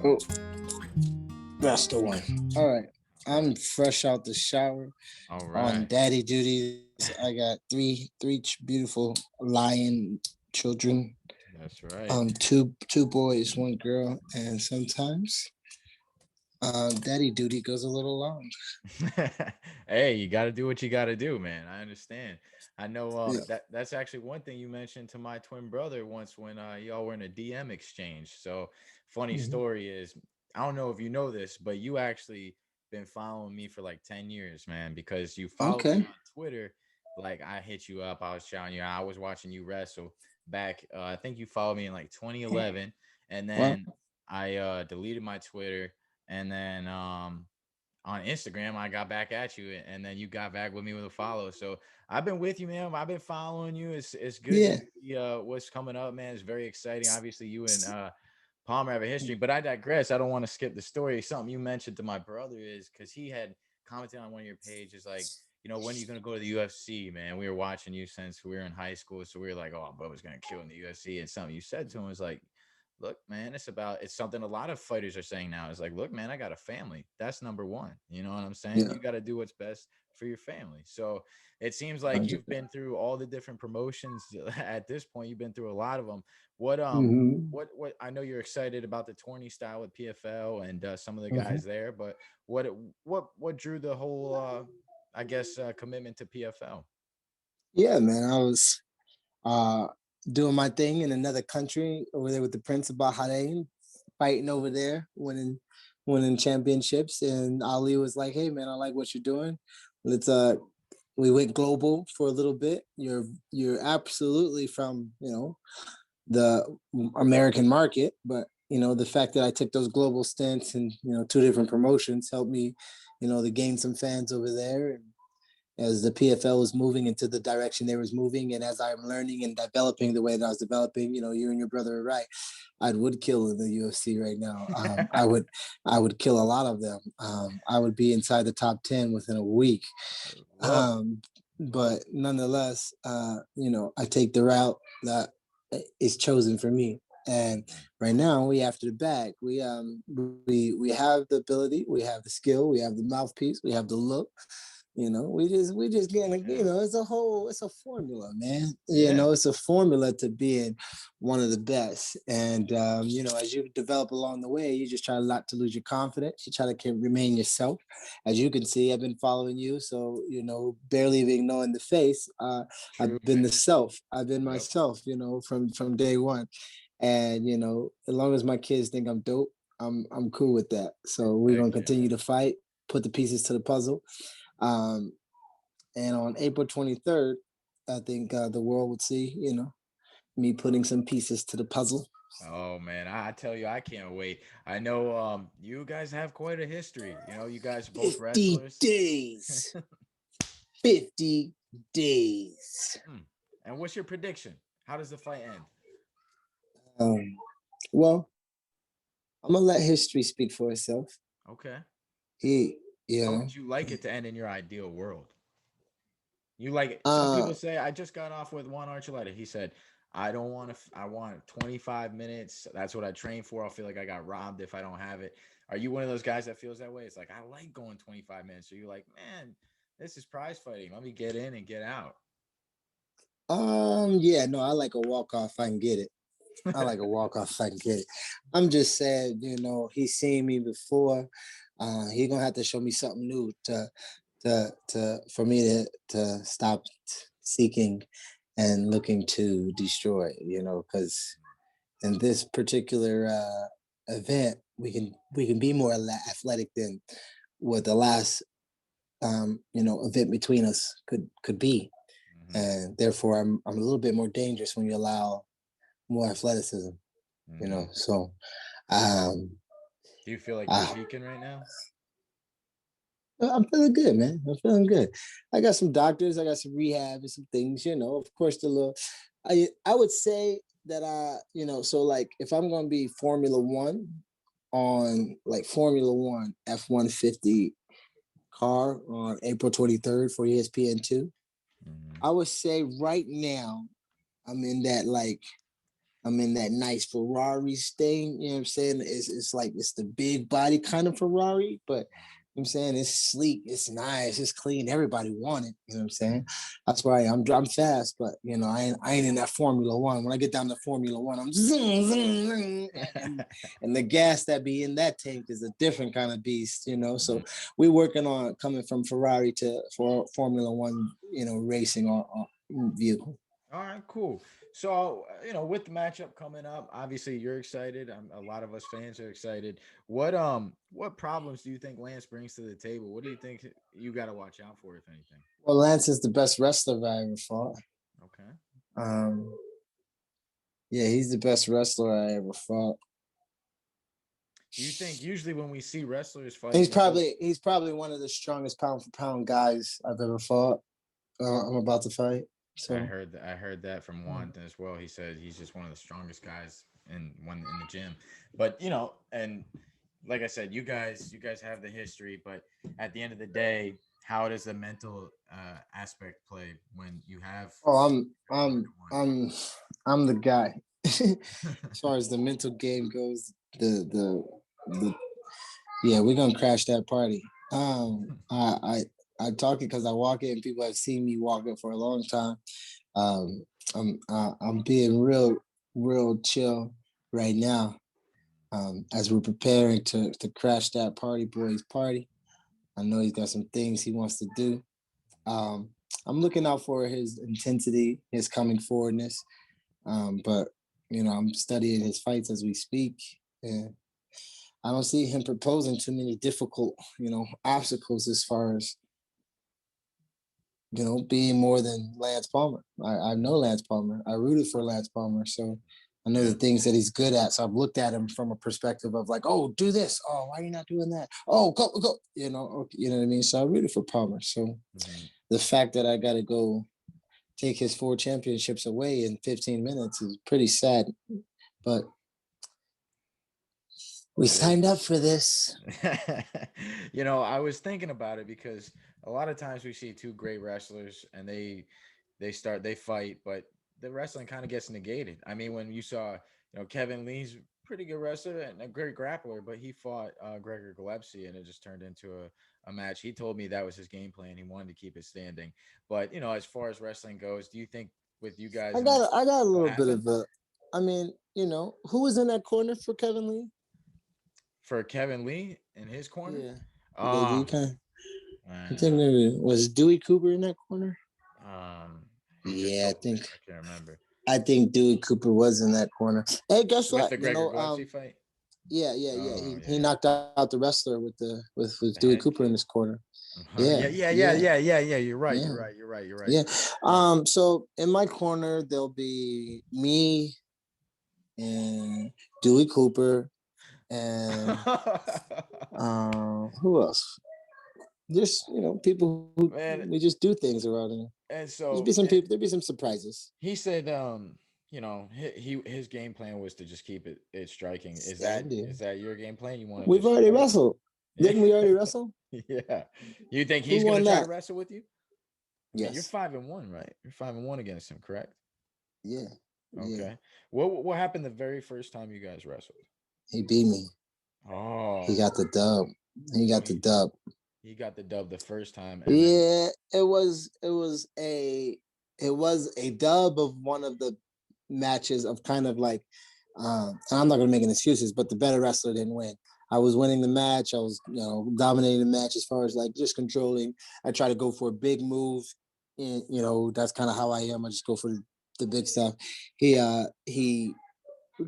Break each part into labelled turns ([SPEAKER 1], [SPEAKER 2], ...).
[SPEAKER 1] Oh, that's the one. All right. I'm fresh out the shower
[SPEAKER 2] All
[SPEAKER 1] on
[SPEAKER 2] right.
[SPEAKER 1] daddy duties. I got three beautiful lion children.
[SPEAKER 2] That's right.
[SPEAKER 1] Two boys, one girl, and sometimes daddy duty goes a little long.
[SPEAKER 2] Hey, you got to do what you got to do, man. I understand. I know
[SPEAKER 1] Yeah.
[SPEAKER 2] that's actually one thing you mentioned to my twin brother once when y'all were in a DM exchange. So, funny
[SPEAKER 1] Mhm.
[SPEAKER 2] story is I don't know if you know this, but you actually been following me for like 10 years, man, because you followed me
[SPEAKER 1] Okay.
[SPEAKER 2] on Twitter. Like I hit you up, I was shouting you out. I was watching you wrestle back. I think you followed me in like 2011, and
[SPEAKER 1] Well,
[SPEAKER 2] then I deleted my Twitter, and then on Instagram, I got back at you, and then you got back with me with a follow. So I've been with you, man. I've been following you. It's good to
[SPEAKER 1] yeah.
[SPEAKER 2] see what's coming up, man. It's very exciting. Obviously, you and Palmer have a history, but I digress. I don't want to skip the story. Something you mentioned to my brother is because he had commented on one of your pages, like, when are you gonna go to the UFC, man? We were watching you since we were in high school, so we were like, oh, Bubba's gonna kill in the UFC. And something you said to him was like, look, man, it's something a lot of fighters are saying now. It's like, look, man, I got a family. That's number one. You know what I'm saying?
[SPEAKER 1] Yeah.
[SPEAKER 2] You got to do what's best for your family. So it seems like you've been through all the different promotions at this point. You've been through a lot of them. What
[SPEAKER 1] Mm-hmm.
[SPEAKER 2] what I know you're excited about the tourney style with PFL and some of the
[SPEAKER 1] Mm-hmm.
[SPEAKER 2] guys there, but what what drew the whole I guess commitment to PFL?
[SPEAKER 1] Yeah, man. I was uh doing my thing in another country over there with the Prince of Bahrain, fighting over there, winning championships. And Ali was like, "Hey, man, I like what you're doing. Let's." We went global for a little bit. You're absolutely from the American market, but the fact that I took those global stints and two different promotions helped me, to gain some fans over there. And as the PFL was moving into the direction they was moving, and as I'm learning and developing the way that I was developing, you and your brother are right. I would kill in the UFC right now. I would kill a lot of them. I would be inside the top 10 within a week.
[SPEAKER 2] Whoa.
[SPEAKER 1] Um, but nonetheless, I take the route that is chosen for me. And right now, we after the bag. We have the ability, we have the skill, we have the mouthpiece, we have the look. We just getting,
[SPEAKER 2] Yeah.
[SPEAKER 1] it's a formula, man.
[SPEAKER 2] Yeah.
[SPEAKER 1] It's a formula to being one of the best. And as you develop along the way, you just try not to lose your confidence. You try to remain yourself. As you can see, I've been following you, so barely even knowing the face.
[SPEAKER 2] True,
[SPEAKER 1] I've been the
[SPEAKER 2] man.
[SPEAKER 1] self. I've been
[SPEAKER 2] Yep.
[SPEAKER 1] myself. From day one. And as long as my kids think I'm dope, I'm cool with that. So we're
[SPEAKER 2] Heck
[SPEAKER 1] gonna
[SPEAKER 2] yeah.
[SPEAKER 1] continue to fight, put the pieces to the puzzle. Um, and on April 23rd, I think the world would see, me putting some pieces to the puzzle.
[SPEAKER 2] Oh man, I tell you, I can't wait. I know you guys have quite a history. You guys are both
[SPEAKER 1] 50
[SPEAKER 2] wrestlers.
[SPEAKER 1] days. 50 days.
[SPEAKER 2] Hmm. And what's your prediction? How does the fight end?
[SPEAKER 1] Um, well, I'm gonna let history speak for itself.
[SPEAKER 2] Okay.
[SPEAKER 1] He,
[SPEAKER 2] How
[SPEAKER 1] you
[SPEAKER 2] would you like it to end in your ideal world? You like it? Some
[SPEAKER 1] uh,
[SPEAKER 2] people say I just got off with Juan Archuleta. He said, I don't want to, I want 25 minutes. That's what I train for. I'll feel like I got robbed if I don't have it. Are you one of those guys that feels that way? It's like, I like going 25 minutes. So you're like, man, this is prize fighting. Let me get in and get out.
[SPEAKER 1] yeah, no, I like a walk off. I can get it. I like a walk off if I can get it. I'm just saying, he's seen me before. He gonna have to show me something new to for me to stop seeking and looking to destroy. Because in this particular event, we can be more athletic than what the last event between us could be,
[SPEAKER 2] Mm-hmm.
[SPEAKER 1] and therefore I'm a little bit more dangerous when you allow more athleticism.
[SPEAKER 2] Mm-hmm.
[SPEAKER 1] So um,
[SPEAKER 2] Do you feel like you're
[SPEAKER 1] uh,
[SPEAKER 2] peaking right now?
[SPEAKER 1] I'm feeling good, man. I'm feeling good. I got some doctors, I got some rehab and some things. Of course, the little. I would say that so like if I'm gonna be Formula One on like Formula One F-150 car on April 23rd for ESPN2,
[SPEAKER 2] Mm-hmm.
[SPEAKER 1] I would say right now I'm in that like I'm in that nice Ferrari thing. You know what I'm saying? It's like it's the big body kind of Ferrari, but you know what I'm saying it's sleek, it's nice, it's clean. Everybody want it. You know what I'm saying? That's why I'm fast, but you know I ain't in that Formula One. When I get down to Formula One, I'm zoom, zoom, zoom, and the gas that be in that tank is a different kind of beast. You know, so we're working on coming from Ferrari to for Formula One. You know, racing our vehicle.
[SPEAKER 2] All right, cool. So, with the matchup coming up, obviously you're excited. A lot of us fans are excited. What problems do you think Lance brings to the table? What do you think you got to watch out for, if anything?
[SPEAKER 1] Well, Lance is the best wrestler I ever fought.
[SPEAKER 2] Okay.
[SPEAKER 1] Um, yeah, he's the best wrestler I ever fought.
[SPEAKER 2] Do you think usually when we see wrestlers
[SPEAKER 1] He's
[SPEAKER 2] fighting,
[SPEAKER 1] probably one of the strongest pound for pound guys I've ever fought. I'm about to fight. So
[SPEAKER 2] I heard that from Juan as well. He said he's just one of the strongest guys in the gym. But and like I said, you guys have the history, but at the end of the day, how does the mental aspect play when you have
[SPEAKER 1] oh,
[SPEAKER 2] one to
[SPEAKER 1] I'm the guy. As far as the mental game goes, the yeah, we're gonna crash that party. I talk it because I walk it, and people have seen me walk it for a long time. Um, I'm being real chill right now as we're preparing to crash that party boy's party. I know he's got some things he wants to do. Um, I'm looking out for his intensity, his coming forwardness, but I'm studying his fights as we speak, and I don't see him proposing too many difficult, obstacles as far as being more than Lance Palmer. I know Lance Palmer. I rooted for Lance Palmer, so I know the things that he's good at. So I've looked at him from a perspective of like, oh, do this. Oh, why are you not doing that? Oh, go. You know what I mean. So I rooted for Palmer. So the fact that I got to go take his 4 championships away in 15 minutes is pretty sad, but we signed up for this.
[SPEAKER 2] I was thinking about it because a lot of times we see two great wrestlers and they fight, but the wrestling kind of gets negated. I mean, when you saw, Kevin Lee's pretty good wrestler and a great grappler, but he fought Gregor Gillespie and it just turned into a match. He told me that was his game plan. He wanted to keep it standing. But, as far as wrestling goes, do you think with you guys
[SPEAKER 1] I
[SPEAKER 2] in
[SPEAKER 1] got
[SPEAKER 2] this
[SPEAKER 1] I got a
[SPEAKER 2] will
[SPEAKER 1] little bit
[SPEAKER 2] happen?
[SPEAKER 1] of a. I mean, who was in that corner for Kevin Lee?
[SPEAKER 2] For Kevin Lee in his corner?
[SPEAKER 1] Yeah, do you
[SPEAKER 2] Ah,
[SPEAKER 1] kind of? I
[SPEAKER 2] man.
[SPEAKER 1] think maybe was Dewey Cooper in that corner.
[SPEAKER 2] You just
[SPEAKER 1] Yeah,
[SPEAKER 2] told me. I can't remember.
[SPEAKER 1] I think Dewey Cooper was in that corner. Hey, guess
[SPEAKER 2] With
[SPEAKER 1] what?
[SPEAKER 2] the Gregor Gillespie fight?
[SPEAKER 1] Yeah.
[SPEAKER 2] Oh
[SPEAKER 1] He
[SPEAKER 2] yeah,
[SPEAKER 1] knocked out the wrestler with
[SPEAKER 2] the
[SPEAKER 1] Dewey
[SPEAKER 2] head
[SPEAKER 1] Cooper in
[SPEAKER 2] kick.
[SPEAKER 1] his corner.
[SPEAKER 2] Yeah,
[SPEAKER 1] Yeah,
[SPEAKER 2] yeah, yeah,
[SPEAKER 1] yeah,
[SPEAKER 2] yeah, yeah, yeah. You're right. You're
[SPEAKER 1] yeah,
[SPEAKER 2] right. You're right. You're right.
[SPEAKER 1] yeah.
[SPEAKER 2] Uh,
[SPEAKER 1] So in my corner there'll be me and Dewey Cooper and who else? Just people who
[SPEAKER 2] man,
[SPEAKER 1] we just do things around here.
[SPEAKER 2] and
[SPEAKER 1] There'd
[SPEAKER 2] so
[SPEAKER 1] be some people. There'd be some surprises.
[SPEAKER 2] he said, his game plan was to just keep it striking. Is that
[SPEAKER 1] Standing.
[SPEAKER 2] is that your game plan? You want to
[SPEAKER 1] We've
[SPEAKER 2] just
[SPEAKER 1] already
[SPEAKER 2] strike?
[SPEAKER 1] wrestled. Didn't we already wrestle?
[SPEAKER 2] Yeah. You think
[SPEAKER 1] Who
[SPEAKER 2] he's gonna
[SPEAKER 1] won
[SPEAKER 2] try to
[SPEAKER 1] that?
[SPEAKER 2] wrestle with you? I mean, you're
[SPEAKER 1] Yes.
[SPEAKER 2] 5-1, right? You're 5-1 against him, correct?
[SPEAKER 1] Yeah. Yeah.
[SPEAKER 2] Okay. What happened the very first time you guys wrestled?
[SPEAKER 1] He beat me. He
[SPEAKER 2] Oh,
[SPEAKER 1] got the dub. He
[SPEAKER 2] so
[SPEAKER 1] got the dub.
[SPEAKER 2] he got the dub the first time, and then
[SPEAKER 1] Yeah, it was a dub of one of the matches of kind of like and I'm not gonna make any excuses, but the better wrestler didn't win. I was winning the match. I was, dominating the match as far as like just controlling. I try to go for a big move. And, that's kind of how I am. I just go for the big stuff. He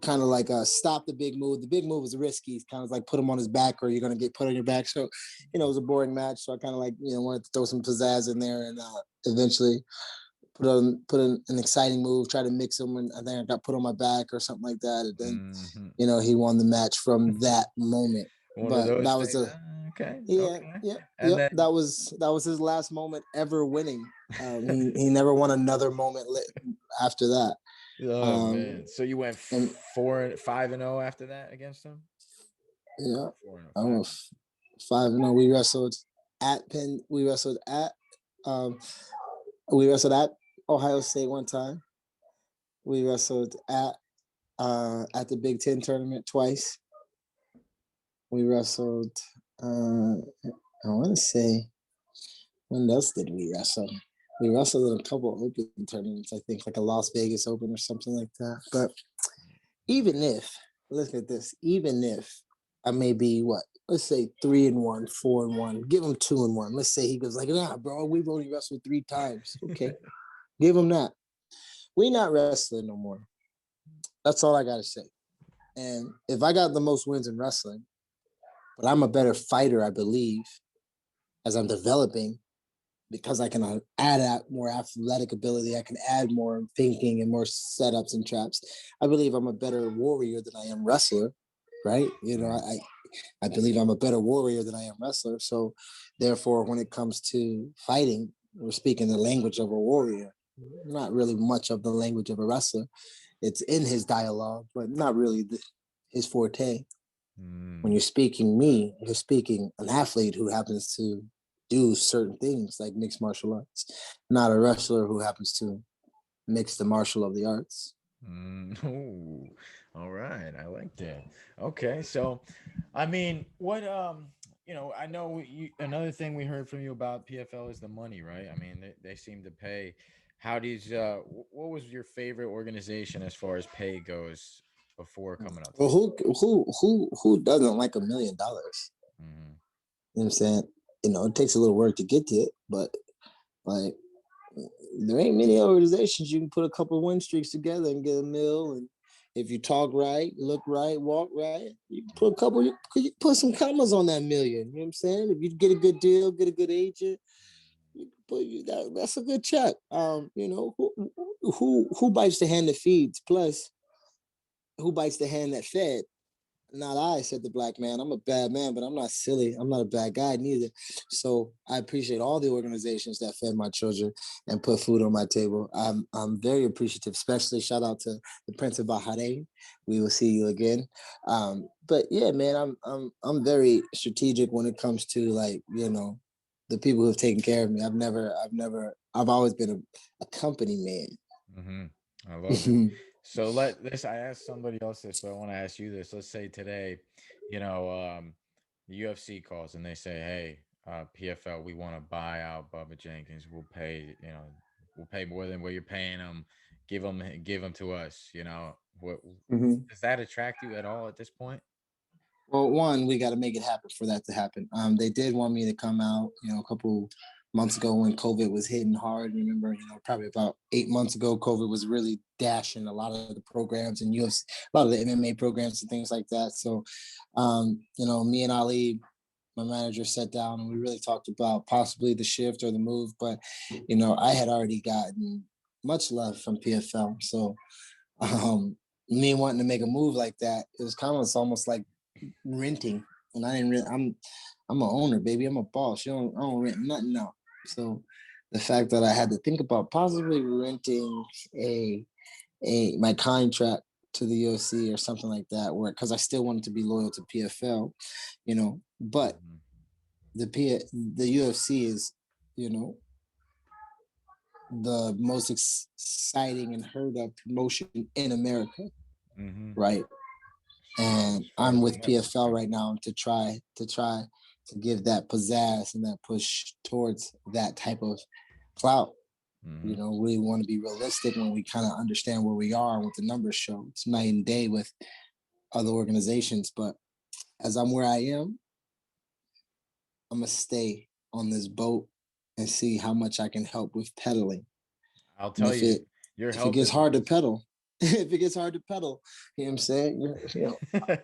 [SPEAKER 1] kind of like stop the big move. The big move was risky. It's kind of like put him on his back or you're going to get put on your back. So, it was a boring match. So I kind of like, wanted to throw some pizzazz in there and eventually put an exciting move, try to mix him. And I think I got put on my back or something like that. And then,
[SPEAKER 2] mhm.
[SPEAKER 1] he won the match from that moment.
[SPEAKER 2] One of
[SPEAKER 1] But
[SPEAKER 2] those
[SPEAKER 1] that was
[SPEAKER 2] things.
[SPEAKER 1] a,
[SPEAKER 2] Okay,
[SPEAKER 1] yeah,
[SPEAKER 2] okay.
[SPEAKER 1] yeah,
[SPEAKER 2] And
[SPEAKER 1] yep.
[SPEAKER 2] then,
[SPEAKER 1] That was his last moment ever winning. He never won another moment after that.
[SPEAKER 2] oh
[SPEAKER 1] Um,
[SPEAKER 2] man, so you went
[SPEAKER 1] and
[SPEAKER 2] 5-0 after that against him,
[SPEAKER 1] yeah,
[SPEAKER 2] or 4-0,
[SPEAKER 1] I
[SPEAKER 2] 5.
[SPEAKER 1] went 5-0. We wrestled at Penn. Um, we wrestled at Ohio State one time. We wrestled at at the Big Ten tournament twice. We wrestled. I want to say, when else did we wrestle? We wrestled in a couple open tournaments, I think, like a Las Vegas Open or something like that. But even if, look at this, even if I may be what, let's say 3-1, 4-1, give him 2-1. Let's say he goes like, nah, bro, we've only wrestled 3 times. Okay, give him that. We not wrestling no more. That's all I gotta say. And if I got the most wins in wrestling, but I'm a better fighter, I believe, as I'm developing, because I can add more athletic ability. I can add more thinking and more setups and traps. I believe I'm a better warrior than I am wrestler, right? I believe I'm a better warrior than I am wrestler. So therefore, when it comes to fighting, we're speaking the language of a warrior, not really much of the language of a wrestler. It's in his dialogue, but not really his forte. When you're speaking me, you're speaking an athlete who happens to do certain things like mixed martial arts, not a wrestler who happens to mix the martial of the arts.
[SPEAKER 2] Ooh, all right, I like that. Okay, so, I mean, what I know another thing we heard from you about PFL is the money, right? I mean, they seem to pay. How does what was your favorite organization as far as pay goes before coming up to
[SPEAKER 1] Well,
[SPEAKER 2] the
[SPEAKER 1] who doesn't like $1 million?
[SPEAKER 2] Mm-hmm.
[SPEAKER 1] You know what I'm saying? It takes a little work to get to it, but like there ain't many organizations you can put a couple of win streaks together and get a mill. And if you talk right, look right, walk right, you can put a couple. You put some commas on that million. You know what I'm saying? If you get a good deal, get a good agent, you can that's a good check. Who bites the hand that feeds? Plus, who bites the hand that fed? Not I, said the black man. I'm a bad man, but I'm not silly. I'm not a bad guy neither. So I appreciate all the organizations that fed my children and put food on my table. I'm very appreciative, especially shout out to the Prince of Bahrain. We will see you again. But yeah, man, I'm very strategic when it comes to the people who have taken care of me. I've always been a company
[SPEAKER 2] Mm-hmm. I love it.
[SPEAKER 1] man.
[SPEAKER 2] So let this. I asked somebody else this, but I want to ask you this. Let's say today, the UFC calls and they say, "Hey, PFL, we want to buy out Bubba Jenkins. We'll pay more than what you're paying him. Give him to us." What
[SPEAKER 1] Mhm.
[SPEAKER 2] does that attract you at all at this point?
[SPEAKER 1] Well, one, we got to make it happen for that to happen. They did want me to come out, a couple months ago when COVID was hitting hard. Remember, probably about 8 months ago, COVID was really dashing a lot of the programs and UFC, a lot of the MMA programs and things like that. So, me and Ali, my manager, sat down and we really talked about possibly the shift or the move. But, I had already gotten much love from PFL. So, me wanting to make a move like that, it was kind of, it's almost like renting, and I didn't really. I'm an owner, baby. I'm a boss. I don't rent nothing out. So the fact that I had to think about possibly renting a my contract to the UFC or something like that, where because I still wanted to be loyal to PFL, but
[SPEAKER 2] Mm-hmm.
[SPEAKER 1] the UFC is, you know, the most exciting and heard of promotion in America,
[SPEAKER 2] Mm-hmm.
[SPEAKER 1] right?
[SPEAKER 2] As
[SPEAKER 1] And
[SPEAKER 2] far
[SPEAKER 1] I'm
[SPEAKER 2] as the
[SPEAKER 1] with
[SPEAKER 2] network
[SPEAKER 1] PFL
[SPEAKER 2] goes.
[SPEAKER 1] right now to give that pizzazz and that push towards that type of clout.
[SPEAKER 2] Mm-hmm.
[SPEAKER 1] We want to be realistic when we kind of understand where we are and what the numbers show. It's night and day with other organizations, but as I'm where I am, I'm gonna stay on this boat and see how much I can help with pedaling.
[SPEAKER 2] I'll
[SPEAKER 1] And
[SPEAKER 2] tell you, your
[SPEAKER 1] if it
[SPEAKER 2] help
[SPEAKER 1] gets
[SPEAKER 2] is
[SPEAKER 1] hard to pedal, if it gets hard to pedal, you know what I'm saying?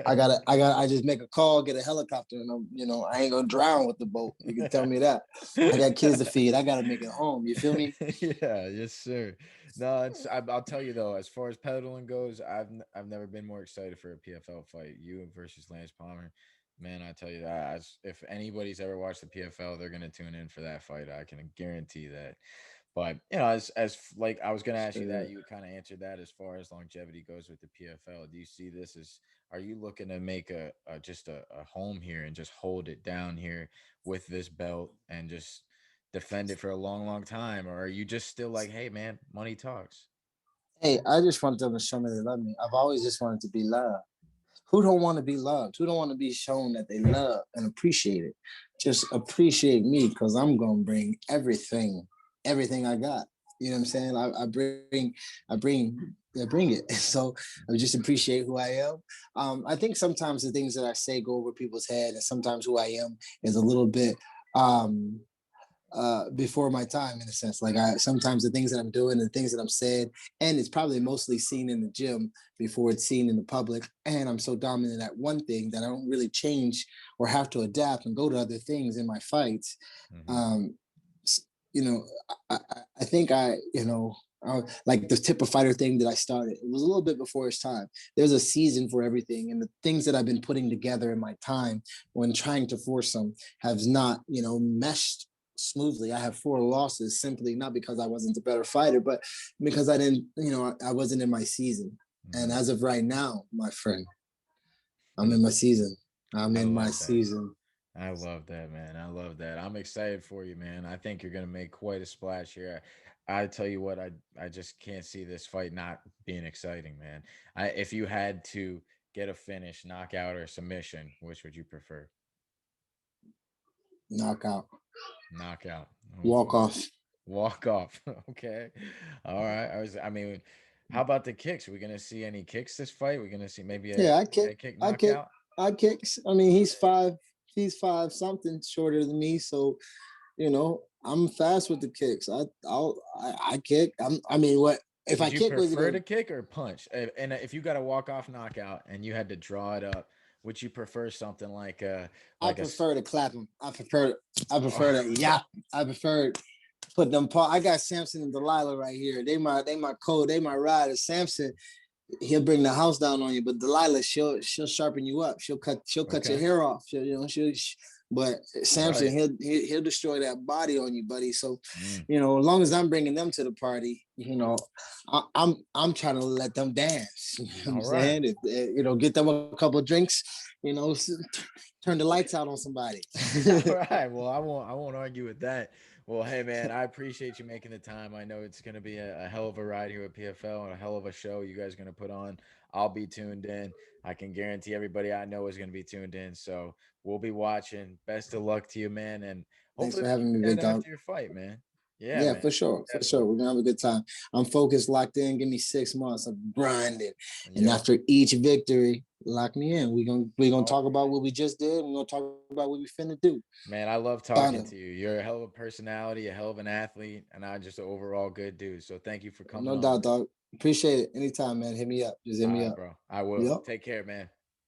[SPEAKER 1] I just make a call, get a helicopter, and I ain't gonna drown with the boat. You can tell me that. I got kids to feed. I gotta make it home. You feel me?
[SPEAKER 2] Yeah, yes, sir. No, I'll tell you though, as far as pedaling goes, I've never been more excited for a PFL fight. You versus Lance Palmer, man. I tell you that, if anybody's ever watched the PFL, they're gonna tune in for that fight. I can guarantee that. But as like I was gonna ask you that,
[SPEAKER 1] Sure.
[SPEAKER 2] you kind of answered that as far as longevity goes with the PFL. Do you see this as are you looking to make just a home here and just hold it down here with this belt and just defend it for a long, long time, or are you just still like, hey man, money talks?
[SPEAKER 1] Hey, I just want them to show me they love me. I've always just wanted to be loved. Who don't want to be loved? Who don't want to be shown that they love and appreciate it? Just appreciate me because I'm gonna bring everything I got. You know what I'm saying? I bring it. So I just appreciate who I am. I think sometimes the things that I say go over people's head, and sometimes who I am is a little bit um before my time in a sense. Like I sometimes the things that I'm doing and the things that I'm saying, and it's probably mostly seen in the gym before it's seen in the public. And I'm so dominant at one thing that I don't really change or have to adapt and go to other things in my fights.
[SPEAKER 2] Mm-hmm.
[SPEAKER 1] Um, you know, I think like the tip of fighter thing that I started, it was a little bit before its time. There's a season for everything, and the things that I've been putting together in my time when trying to force them has not, meshed smoothly. I have 4 losses simply not because I wasn't a better fighter, but because I didn't, I wasn't in my season. And
[SPEAKER 2] Mm-hmm.
[SPEAKER 1] as of right now, my friend, I'm in my season. I'm
[SPEAKER 2] I
[SPEAKER 1] in my
[SPEAKER 2] love that.
[SPEAKER 1] season.
[SPEAKER 2] I love that, man. I love that. I'm excited for you, man. I think you're gonna make quite a splash here. I tell you what, I just can't see this fight not being exciting, man. If you had to get a finish, knockout or submission, which would you prefer?
[SPEAKER 1] Knockout.
[SPEAKER 2] Knockout.
[SPEAKER 1] Walk
[SPEAKER 2] Okay.
[SPEAKER 1] off.
[SPEAKER 2] Walk off. Okay. All right. I mean, how about the kicks? Are we gonna see any kicks this fight? We're gonna see maybe
[SPEAKER 1] Yeah,
[SPEAKER 2] a head kick
[SPEAKER 1] I kick,
[SPEAKER 2] knockout.
[SPEAKER 1] I kicks. I mean, he's five something shorter than me, so I'm fast with the kicks. I kick. I mean, what if I
[SPEAKER 2] Would you
[SPEAKER 1] kick? Was it
[SPEAKER 2] prefer
[SPEAKER 1] a?
[SPEAKER 2] to kick or punch? And if you got a walk off knockout and you had to draw it up, would you prefer something
[SPEAKER 1] I
[SPEAKER 2] like a
[SPEAKER 1] prefer to clap him. I prefer to yap. I prefer put them paw. I got Samson and Delilah right here. They my code. They my rider. Samson, he'll bring the house down on you, but Delilah, she'll sharpen you up. She'll cut your
[SPEAKER 2] okay,
[SPEAKER 1] hair off. But Samson,
[SPEAKER 2] right?
[SPEAKER 1] he'll destroy that body on you, buddy. So,
[SPEAKER 2] Mm,
[SPEAKER 1] as long as I'm bringing them to the party, I'm trying to let them dance. You know what I'm
[SPEAKER 2] all right.
[SPEAKER 1] saying? Get them a couple of drinks. You know, turn the lights out on somebody.
[SPEAKER 2] All right. Well, I won't argue with that. Well, hey man, I appreciate you making the time. I know it's gonna be a hell of a ride here at PFL and a hell of a show you guys are gonna put on. I'll be tuned in. I can guarantee everybody I know is gonna be tuned in. So we'll be watching. Best of luck to you, man, and
[SPEAKER 1] Thanks
[SPEAKER 2] hopefully
[SPEAKER 1] for
[SPEAKER 2] we
[SPEAKER 1] having
[SPEAKER 2] can
[SPEAKER 1] me,
[SPEAKER 2] chat
[SPEAKER 1] big dog.
[SPEAKER 2] after your fight, man. Yeah,
[SPEAKER 1] Yeah,
[SPEAKER 2] man.
[SPEAKER 1] for sure, for sure.
[SPEAKER 2] Definitely.
[SPEAKER 1] We're gonna have a good time. I'm focused, locked in. Give me 6 months of grinding, and
[SPEAKER 2] Yep.
[SPEAKER 1] after each victory, lock me in. We're gonna
[SPEAKER 2] All
[SPEAKER 1] talk
[SPEAKER 2] right.
[SPEAKER 1] about what we just did. We're gonna talk about what we finna do.
[SPEAKER 2] Man, I love talking
[SPEAKER 1] Done.
[SPEAKER 2] to you. You're a hell of a personality, a hell of an athlete, and I'm just an overall good dude. So thank you for coming
[SPEAKER 1] No
[SPEAKER 2] on,
[SPEAKER 1] doubt,
[SPEAKER 2] man.
[SPEAKER 1] dog. Appreciate it. Anytime, man. Hit me up. Just hit
[SPEAKER 2] All
[SPEAKER 1] me
[SPEAKER 2] right,
[SPEAKER 1] up.
[SPEAKER 2] bro. I will.
[SPEAKER 1] Yep.
[SPEAKER 2] Take care, man.